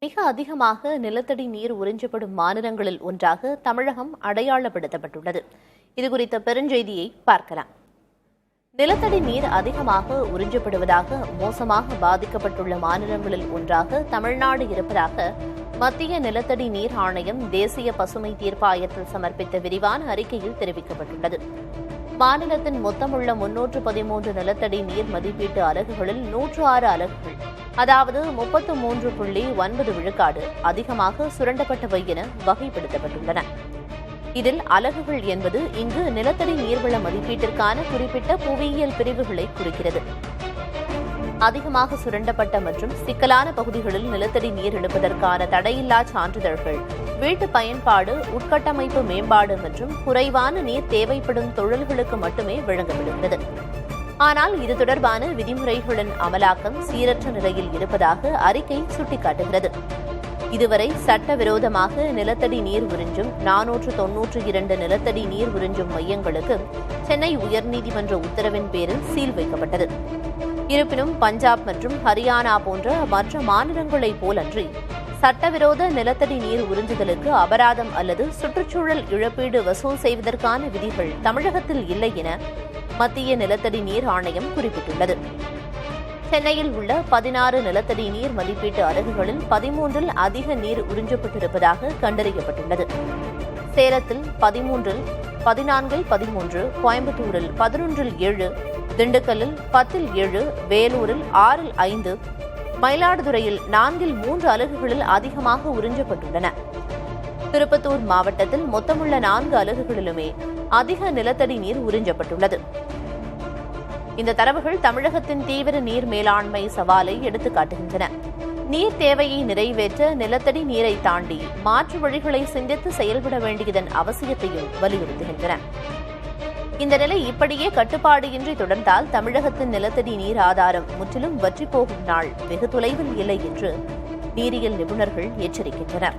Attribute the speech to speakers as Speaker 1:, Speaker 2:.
Speaker 1: மிக அதிகமாக நிலத்தடி நீர் உறிஞ்சப்படும் மாநிலங்களில் ஒன்றாக தமிழகம் அடையாளப்படுத்தப்பட்டுள்ளது. இதுகுறித்த பெருஞ்செய்தியை பார்க்கலாம். நிலத்தடி நீர் அதிகமாக உறிஞ்சப்படுவதாக மோசமாக பாதிக்கப்பட்டுள்ள மாநிலங்களில் ஒன்றாக தமிழ்நாடு இருப்பதாக மத்திய நிலத்தடி நீர் ஆணையம் தேசிய பசுமை தீர்ப்பாயத்தில் சமர்ப்பித்த விரிவான அறிக்கையில் தெரிவிக்கப்பட்டுள்ளது. மாநிலத்தின் மொத்தமுள்ள 313 நிலத்தடி நீர் மதிப்பீட்டு அலகுகளில் 106 அலகுகள், அதாவது 33.9 விழுக்காடு அதிகமாக சுரண்டப்பட்டவை என வகைப்படுத்தப்பட்டுள்ளன. இதில் அலகுகள் என்பது இங்கு நிலத்தடி நீர்வள மதிப்பீட்டிற்கான குறிப்பிட்ட புவியியல் பிரிவுகளை குறிக்கிறது. அதிகமாக சுரண்டப்பட்ட மற்றும் சிக்கலான பகுதிகளில் நிலத்தடி நீர் எடுப்பதற்கான தடையில்லா சான்றிதழ்கள் வீட்டு பயன்பாடு, உட்கட்டமைப்பு மேம்பாடு மற்றும் குறைவான நீர் தேவைப்படும் தொழில்களுக்கு மட்டுமே வழங்கப்படுகிறது. ஆனால் இது தொடர்பான விதிமுறைகளின் அமலாக்கம் சீரற்ற நிலையில் இருப்பதாக அறிக்கை சுட்டிக்காட்டுகிறது. இதுவரை சட்டவிரோதமாக நிலத்தடி நீர் உறிஞ்சும் 492 நிலத்தடி நீர் உறிஞ்சும் மையங்களுக்கு சென்னை உயர்நீதிமன்ற உத்தரவின் பேரில் சீல் வைக்கப்பட்டது. இருப்பினும் பஞ்சாப் மற்றும் ஹரியானா போன்ற மற்ற மாநிலங்களைப் போலன்றி சட்டவிரோத நிலத்தடி நீர் உறிஞ்சுதலுக்கு அபராதம் அல்லது சுற்றுச்சூழல் இழப்பீடு வசூல் செய்வதற்கான விதிகள் தமிழகத்தில் இல்லை என மத்திய நிலத்தடி நீர் ஆணையம் குறிப்பிட்டுள்ளது. சென்னையில் உள்ள 16 நிலத்தடி நீர் மதிப்பீட்டு அலகுகளில் 13இல் அதிக நீர் உறிஞ்சப்பட்டிருப்பதாக கண்டறியப்பட்டுள்ளது. சேலத்தில் 13, 14இல் 13, கோயம்புத்தூரில் 11இல் 7, திண்டுக்கல்லில் 10இல் 7, வேலூரில் 6இல் 5, மயிலாடுதுறையில் 4இல் 3 அலகுகளில் அதிகமாக உறிஞ்சப்பட்டுள்ளன. திருப்பத்தூர் மாவட்டத்தில் மொத்தமுள்ள 4 அலகுகளிலுமே அதிக நிலத்தடி நீர் உறிஞ்சப்பட்டுள்ளது. இந்த தரவுகள் தமிழகத்தின் தீவிர நீர் மேலாண்மை சவாலை எடுத்துக்காட்டுகின்றன. நீர் தேவையை நிறைவேற்ற நிலத்தடி நீரை தாண்டி மாற்று வழிகளை சிந்தித்து செயல்பட வேண்டியதன் அவசியத்தையும் வலியுறுத்துகின்றன. இந்த நிலை இப்படியே கட்டுப்பாடு இன்றி தொடர்ந்தால் தமிழகத்தின் நிலத்தடி நீர் ஆதாரம் முற்றிலும் வற்றிப்போகும் நாள் வெகு தொலைவில் இல்லை என்று நீரியல் நிபுணர்கள் எச்சரிக்கின்றனர்.